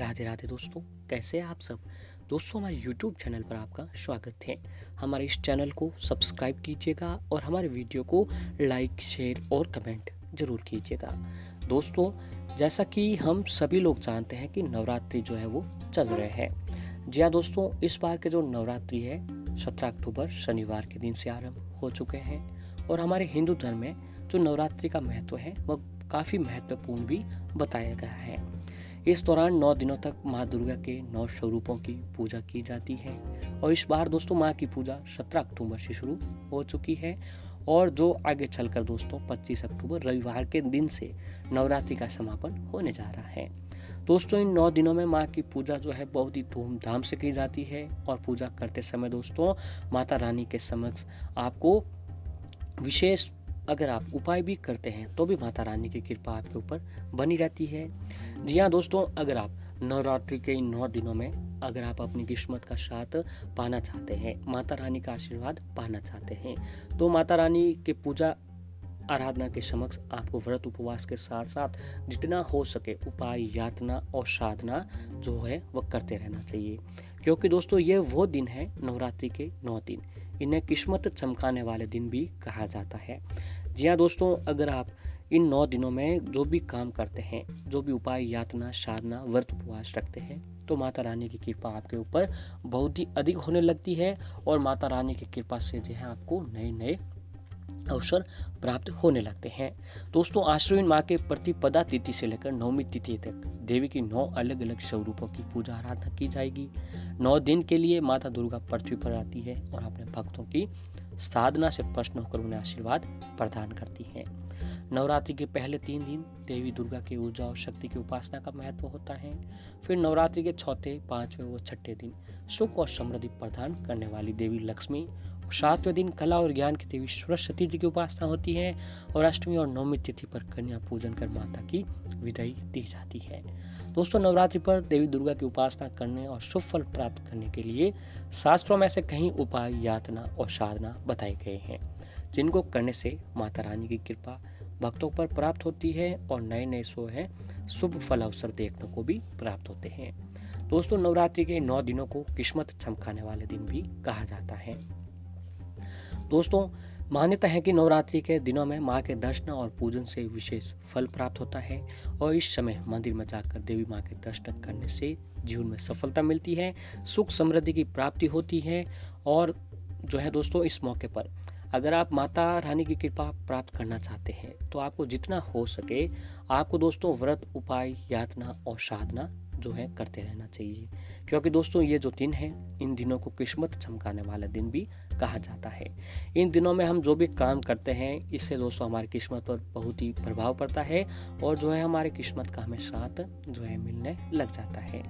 राधे राधे दोस्तों, कैसे हैं आप सब। दोस्तों, हमारे YouTube चैनल पर आपका स्वागत है। हमारे इस चैनल को सब्सक्राइब कीजिएगा और हमारे वीडियो को लाइक, शेयर और कमेंट जरूर कीजिएगा। दोस्तों, जैसा कि हम सभी लोग जानते हैं कि नवरात्रि जो है वो चल रहे हैं। जी हाँ दोस्तों, इस बार के जो नवरात्रि है 17 अक्टूबर शनिवार के दिन से आरंभ हो चुके हैं और हमारे हिंदू धर्म में जो नवरात्रि का महत्व है वह काफ़ी महत्वपूर्ण भी बताया गया है। इस दौरान 9 दिनों तक माँ दुर्गा के 9 स्वरूपों की पूजा की जाती है और इस बार दोस्तों माँ की पूजा 17 अक्टूबर से शुरू हो चुकी है और जो आगे चलकर दोस्तों 25 अक्टूबर रविवार के दिन से नवरात्रि का समापन होने जा रहा है। दोस्तों, इन 9 दिनों में माँ की पूजा जो है बहुत ही धूमधाम से की जाती है और पूजा करते समय दोस्तों माता रानी के समक्ष आपको विशेष अगर आप उपाय भी करते हैं तो भी माता रानी की कृपा आपके ऊपर बनी रहती है। जी हाँ दोस्तों, अगर आप नवरात्रि के इन 9 दिनों में अगर आप अपनी किस्मत का साथ पाना चाहते हैं, माता रानी का आशीर्वाद पाना चाहते हैं, तो माता रानी के पूजा आराधना के समक्ष आपको व्रत उपवास के साथ साथ जितना हो सके उपाय, यातना और साधना जो है वह करते रहना चाहिए, क्योंकि दोस्तों ये वो दिन है नवरात्रि के 9 दिन। इन्हें किस्मत चमकाने वाले दिन भी कहा जाता है। जी हाँ दोस्तों, अगर आप इन 9 दिनों में जो भी काम करते हैं, जो भी उपाय, यातना, साधना, व्रत उपवास रखते हैं, तो माता रानी की कृपा आपके ऊपर बहुत ही अधिक होने लगती है और माता रानी की कृपा से जो है आपको नए नए अवसर प्राप्त होने लगते हैं। दोस्तों, आश्विन माह के प्रतिपदा तिथि से लेकर नवमी तिथि तक देवी की 9 अलग अलग स्वरूपों की पूजा आराधना की जाएगी। 9 दिन के लिए माता दुर्गा पृथ्वी पर आती है और अपने भक्तों की साधना से प्रसन्न होकर उन्हें आशीर्वाद प्रदान करती है। नवरात्रि के पहले 3 दिन देवी दुर्गा की ऊर्जा और शक्ति की उपासना का महत्व होता है। फिर नवरात्रि के चौथे, 5वें व 6ठे दिन सुख और समृद्धि प्रदान करने वाली देवी लक्ष्मी, 7वें दिन कला और ज्ञान की देवी सरस्वती जी की उपासना होती है और अष्टमी और नवमी तिथि पर कन्या पूजन कर माता की विदाई दी जाती है। दोस्तों, नवरात्रि पर देवी दुर्गा की उपासना करने और शुभ फल प्राप्त करने के लिए शास्त्रों में से कई उपाय, यातना और साधना बताए गए हैं, जिनको करने से माता रानी की कृपा भक्तों पर प्राप्त होती है और नए नए शुभ फल अवसर देखने को भी प्राप्त होते हैं। दोस्तों, नवरात्रि के 9 दिनों को किस्मत चमकाने वाले दिन भी कहा जाता है। दोस्तों, मान्यता है कि नवरात्रि के दिनों में माँ के दर्शन और पूजन से विशेष फल प्राप्त होता है और इस समय मंदिर में जाकर देवी माँ के दर्शन करने से जीवन में सफलता मिलती है, सुख समृद्धि की प्राप्ति होती है और जो है दोस्तों इस मौके पर अगर आप माता रानी की कृपा प्राप्त करना चाहते हैं तो आपको जितना हो सके आपको दोस्तों व्रत, उपाय, यातना और साधना जो है करते रहना चाहिए, क्योंकि दोस्तों ये जो दिन है इन दिनों को किस्मत चमकाने वाला दिन भी कहा जाता है। इन दिनों में हम जो भी काम करते हैं इससे दोस्तों हमारी किस्मत पर बहुत ही प्रभाव पड़ता है और जो है हमारी किस्मत का हमें साथ जो है मिलने लग जाता है।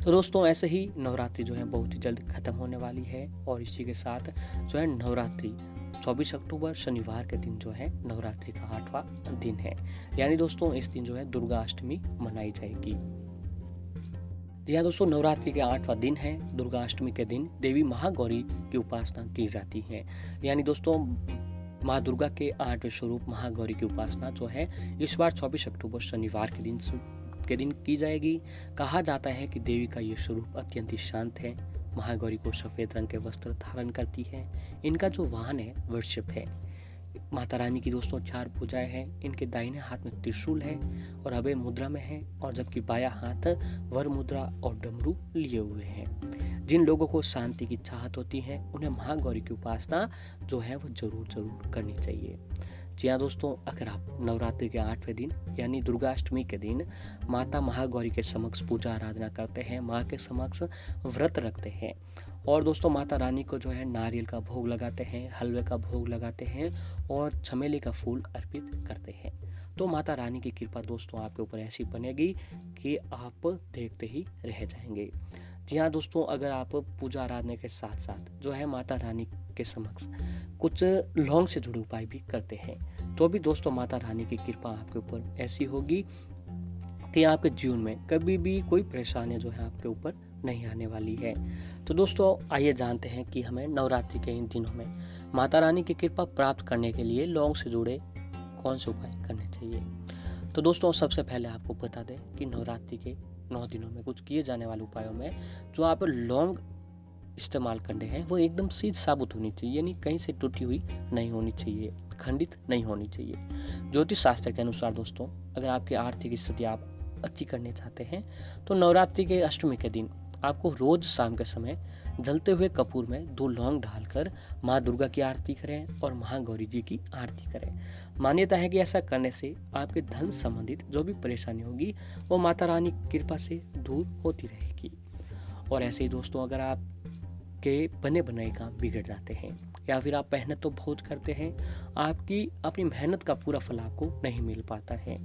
तो दोस्तों, ऐसे ही नवरात्रि जो है बहुत ही जल्द खत्म होने वाली है और इसी के साथ जो है नवरात्रि 24 अक्टूबर शनिवार के दिन जो है नवरात्रि का 8वां दिन है, यानी दोस्तों इस दिन जो है दुर्गा अष्टमी मनाई जाएगी। जी हाँ दोस्तों, नवरात्रि के 8वां दिन है। दुर्गा अष्टमी के दिन देवी महागौरी की उपासना की जाती है, यानी दोस्तों माँ दुर्गा के 8वें स्वरूप महागौरी की उपासना जो है इस बार 24 अक्टूबर शनिवार के दिन की जाएगी। कहा जाता है कि देवी का ये स्वरूप अत्यंत ही शांत है। महागौरी को सफेद रंग के वस्त्र धारण करती है। इनका जो वाहन है वृषभ है। माता रानी की दोस्तों 4 भुजाएं हैं। इनके दाहिने हाथ में त्रिशूल है और अभय मुद्रा में है और जबकि बायां हाथ वर मुद्रा और डमरू लिए हुए हैं। जिन लोगों को शांति की चाहत होती है उन्हें महागौरी की उपासना जो है वो जरूर करनी चाहिए। जी हाँ दोस्तों, अगर आप नवरात्रि के 8वें दिन यानी दुर्गाष्टमी के दिन माता महागौरी के समक्ष पूजा आराधना करते हैं, माँ के समक्ष व्रत रखते हैं और दोस्तों माता रानी को जो है नारियल का भोग लगाते हैं, हलवे का भोग लगाते हैं और चमेली का फूल अर्पित करते हैं, तो माता रानी की कृपा दोस्तों आपके ऊपर ऐसी बनेगी कि आप देखते ही रह जाएंगे। जी हाँ दोस्तों, अगर आप पूजा आराधना के साथ साथ जो है माता रानी के समक्ष कुछ लौंग से जुड़े उपाय भी करते हैं तो भी दोस्तों माता रानी की कृपा आपके ऊपर ऐसी होगी कि आपके जीवन में कभी भी कोई परेशानी जो है आपके ऊपर नहीं आने वाली है। तो दोस्तों आइए जानते हैं कि हमें नवरात्रि के इन दिनों में माता रानी की कृपा प्राप्त करने के लिए लौंग से जुड़े कौन से उपाय करने चाहिए। तो दोस्तों सबसे पहले आपको बता दें कि नवरात्रि के 9 दिनों में कुछ किए जाने वाले उपायों में जो आप लौंग इस्तेमाल करने हैं वो एकदम सीध साबुत होनी चाहिए, यानी कहीं से टूटी हुई नहीं होनी चाहिए, खंडित नहीं होनी चाहिए। ज्योतिष शास्त्र के अनुसार दोस्तों अगर आपकी आर्थिक स्थिति आप अच्छी करने चाहते हैं तो नवरात्रि के अष्टमी के दिन आपको रोज शाम के समय जलते हुए कपूर में 2 लौंग डालकर माँ दुर्गा की आरती करें और महागौरी जी की आरती करें। मान्यता है कि ऐसा करने से आपके धन संबंधित जो भी परेशानी होगी वो माता रानी की कृपा से दूर होती रहेगी। और ऐसे ही दोस्तों अगर आप के बने बनाए काम बिगड़ जाते हैं या फिर आप मेहनत तो बहुत करते हैं, आपकी अपनी मेहनत का पूरा फल आपको नहीं मिल पाता है,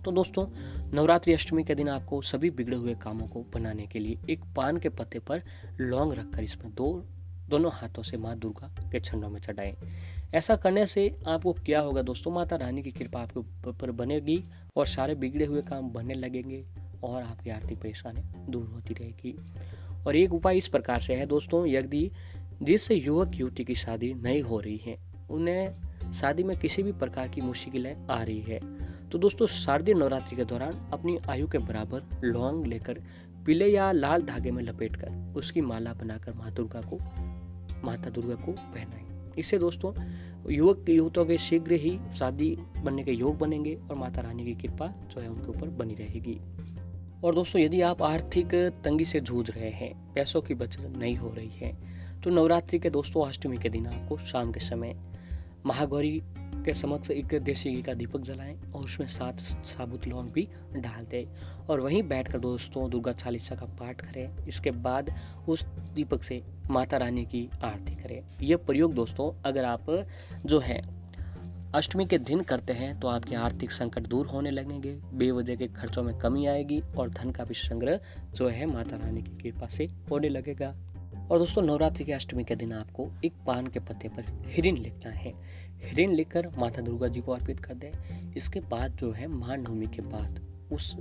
तो दोस्तों नवरात्रि अष्टमी के दिन आपको सभी बिगड़े हुए कामों को बनाने के लिए एक पान के पत्ते पर लौंग रखकर इसमें दोनों हाथों से माँ दुर्गा के चरणों में चढ़ाएं। ऐसा करने से आपको क्या होगा दोस्तों, माता रानी की कृपा आपके ऊपर बनेगी और सारे बिगड़े हुए काम बनने लगेंगे और आपकी आर्थिक परेशानी दूर होती रहेगी। और एक उपाय इस प्रकार से है दोस्तों, यदि जिस युवक युवती की शादी नहीं हो रही है, उन्हें शादी में किसी भी प्रकार की मुश्किलें आ रही है, तो दोस्तों शारदीय नवरात्रि के दौरान अपनी आयु के बराबर लौंग लेकर पीले या लाल धागे में लपेटकर उसकी माला बनाकर माता दुर्गा को पहनाएं। इससे दोस्तों युवक युवतियों के शीघ्र ही शादी बनने के योग बनेंगे और माता रानी की कृपा जो है उनके ऊपर बनी रहेगी। और दोस्तों यदि आप आर्थिक तंगी से जूझ रहे हैं, पैसों की बचत नहीं हो रही है, तो नवरात्रि के दोस्तों अष्टमी के दिन आपको शाम के समय महागौरी के समक्ष एक देसी घी का दीपक जलाएं और उसमें 7 साबुत लौंग भी डाल दें और वहीं बैठकर दोस्तों दुर्गा चालीसा का पाठ करें। इसके बाद उस दीपक से माता रानी की आरती करें। यह प्रयोग दोस्तों अगर आप जो है अष्टमी के दिन करते हैं तो आपके आर्थिक संकट दूर होने लगेंगे, बेवजह के खर्चों में कमी आएगी और धन का भी संग्रह जो है माता रानी की कृपा से होने लगेगा। और दोस्तों नवरात्रि के अष्टमी के दिन आपको एक पान के पत्ते पर हिरण लिखना है। हिरण लिखकर माता दुर्गा जी को अर्पित कर दें। इसके बाद जो है महानवमी के बाद उस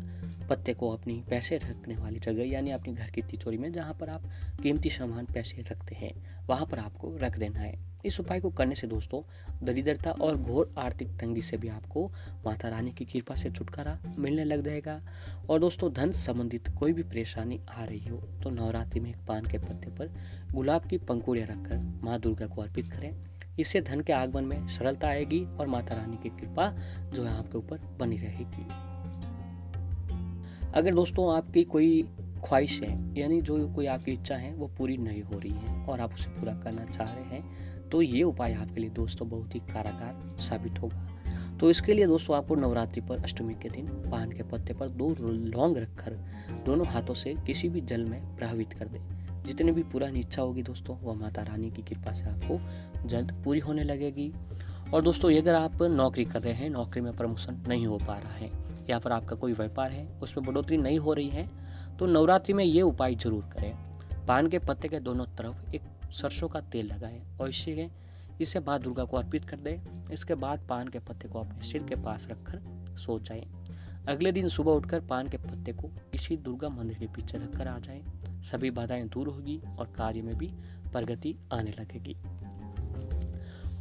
पत्ते को अपनी पैसे रखने वाली जगह यानी अपनी घर की तिजोरी में जहाँ पर आप कीमती सामान पैसे रखते हैं वहाँ पर आपको रख देना है। इस उपाय को करने से दोस्तों दरिद्रता और घोर आर्थिक तंगी से भी आपको माता रानी की कृपा से छुटकारा मिलने लग जाएगा। और दोस्तों धन संबंधित कोई भी परेशानी आ रही हो तो नवरात्रि में एक पान के पत्ते पर गुलाब की पंखुड़ियाँ रखकर माँ दुर्गा को अर्पित करें। इससे धन के आगमन में सरलता आएगी और माता रानी की कृपा जो है आपके ऊपर बनी रहेगी। अगर दोस्तों आपकी कोई ख्वाहिश है यानी जो कोई आपकी इच्छा है वो पूरी नहीं हो रही है और आप उसे पूरा करना चाह रहे हैं तो ये उपाय आपके लिए दोस्तों बहुत ही कारगर साबित होगा। तो इसके लिए दोस्तों आपको नवरात्रि पर अष्टमी के दिन पान के पत्ते पर 2 लौंग रखकर दोनों हाथों से किसी भी जल में प्रभावित कर दें। जितनी भी पुरानी इच्छा होगी दोस्तों वह माता रानी की कृपा से आपको जल्द पूरी होने लगेगी। और दोस्तों अगर आप नौकरी कर रहे हैं, नौकरी में प्रमोशन नहीं हो पा रहा है या फिर आपका कोई व्यापार है उसमें बढ़ोतरी नहीं हो रही है तो नवरात्रि में ये उपाय जरूर करें। पान के पत्ते के दोनों तरफ एक सरसों का तेल लगाएं और इसे माँ दुर्गा को अर्पित कर दें। इसके बाद पान के पत्ते को अपने सिर के पास रखकर सो जाएं। अगले दिन सुबह उठकर पान के पत्ते को किसी दुर्गा मंदिर के पीछे रखकर आ जाएं। सभी बाधाएं दूर होगी और कार्य में भी प्रगति आने लगेगी।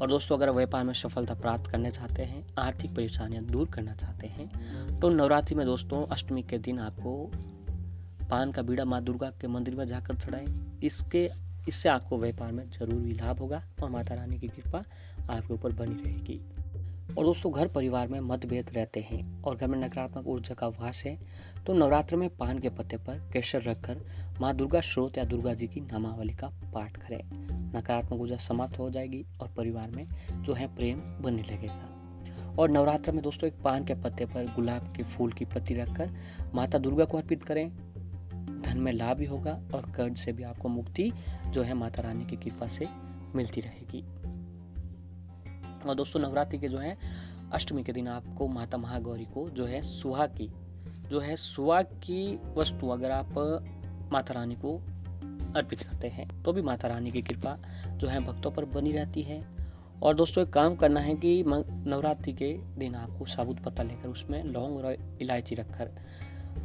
और दोस्तों अगर व्यापार में सफलता प्राप्त करना चाहते हैं, आर्थिक परेशानियां दूर करना चाहते हैं तो नवरात्रि में दोस्तों अष्टमी के दिन आपको पान का बीड़ा माँ दुर्गा के मंदिर में जाकर चढ़ाएं। इससे आपको व्यापार में जरूर भी लाभ होगा और माता रानी की कृपा आपके ऊपर बनी रहेगी। और दोस्तों घर परिवार में मतभेद रहते हैं और घर में नकारात्मक ऊर्जा का वास है तो नवरात्र में पान के पत्ते पर केसर रखकर माँ दुर्गा स्रोत या दुर्गा जी की नामावली का पाठ करें। नकारात्मक ऊर्जा समाप्त हो जाएगी और परिवार में जो है प्रेम बनने लगेगा। और नवरात्र में दोस्तों एक पान के पत्ते पर गुलाब के फूल की पत्ती रखकर माता दुर्गा को अर्पित करें। धन में लाभ भी होगा और कर्ज से भी आपको मुक्ति जो है माता रानी की कृपा से मिलती रहेगी। और दोस्तों नवरात्रि के जो है अष्टमी के दिन आपको माता महागौरी को जो है सुहा की वस्तु अगर आप माता रानी को अर्पित करते हैं तो भी माता रानी की कृपा जो है भक्तों पर बनी रहती है। और दोस्तों एक काम करना है कि नवरात्रि के दिन आपको साबुत पत्ता लेकर उसमें लौंग और इलायची रखकर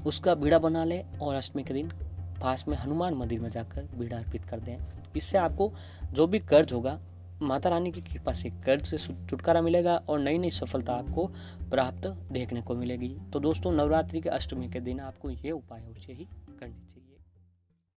उसका बीड़ा बना लें और अष्टमी के दिन पास में हनुमान मंदिर में जाकर बीड़ा अर्पित कर दें। इससे आपको जो भी कर्ज होगा माता रानी की कृपा से कर्ज से छुटकारा मिलेगा और नई नई सफलता आपको प्राप्त देखने को मिलेगी। तो दोस्तों, नवरात्रि के अष्टमी के दिन आपको ये उपाय अवश्य ही करने चाहिए।